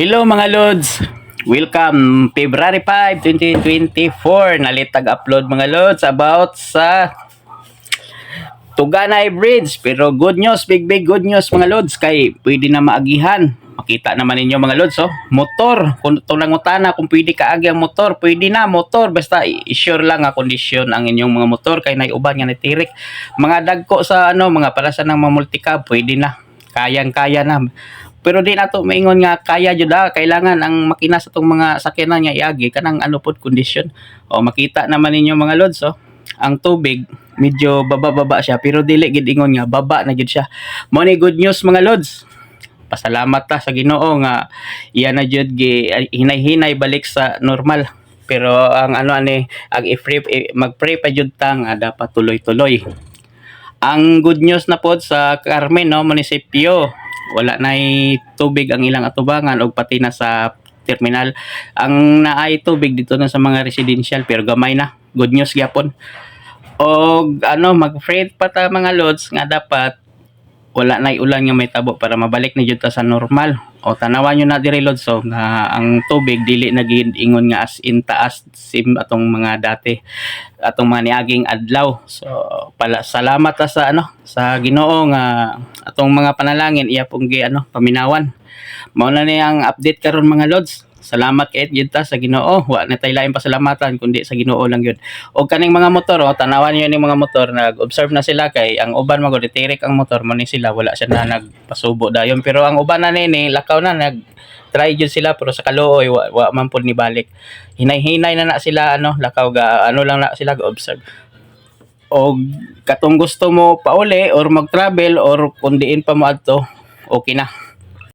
Hello mga Lods! Welcome February 5, 2024. Nalitag upload mga Lods about sa Tuganay Bridge. Pero good news, big good news mga Lods. Kay pwede na maagihan. Makita naman ninyo mga Lods, oh. Motor, kung ito lang utana, kung pwede kaagi ang motor, pwede na motor. Basta i-sure lang nga kondisyon ang inyong mga motor. Kay naiuban nga natirik. Mga dagko sa mga palasan ng mga multicab, pwede na. Kayang-kaya na. Pero di nato maingon nga kaya jud kailangan ang makina sa tong mga sakyanan nga iagi kanang pod kondisyon. O makita naman ninyo mga Lods, oh. Ang tubig medyo baba siya pero dili gid ingon nga baba na gid siya. Mo ni good news mga Lods. Pasalamat ta sa Ginoo nga iya na jud gi hinay-hinay balik sa normal. Pero ang ani mag-pray pa jud ta nga dapat tuloy-tuloy. Ang good news na pod sa Carmen munisipyo, wala nay tubig ang ilang atubangan og pati na sa terminal. Ang naay tubig dito na sa mga residential pero gamay na. Good news gyapon. Og mag-pray pa ta mga Lods nga dapat wala nay ulan nga may tabo para mabalik na jud ta sa normal. O tanawan nyo na diri Lods, so nga ang tubig dili na gid ingon nga as in taas sim atong mga dati atong mga niaging adlaw. So salamat ta sa sa Ginoo nga atong mga panalangin iya pong paminawan. Mao na ni ang update karon mga Lods. Salamat kay jud ta sa Ginoo. Wa na tay lain pasalamatan kundi sa Ginoo lang yun. Og kaning mga motor, tanawan niyo ni mga motor, nag-observe na sila kay ang uban magod tirik ang motor mo ni sila, wala siya na nagpasubo dayon. Pero ang uban na nini lakaw na try jud sila pero sa kaluoy wa man pud ni balik. Hinay-hinay na sila lakaw ga lang na sila ga-observe. Og katong gusto mo pauli or mag-travel or kung diin pa mo adto, okay na.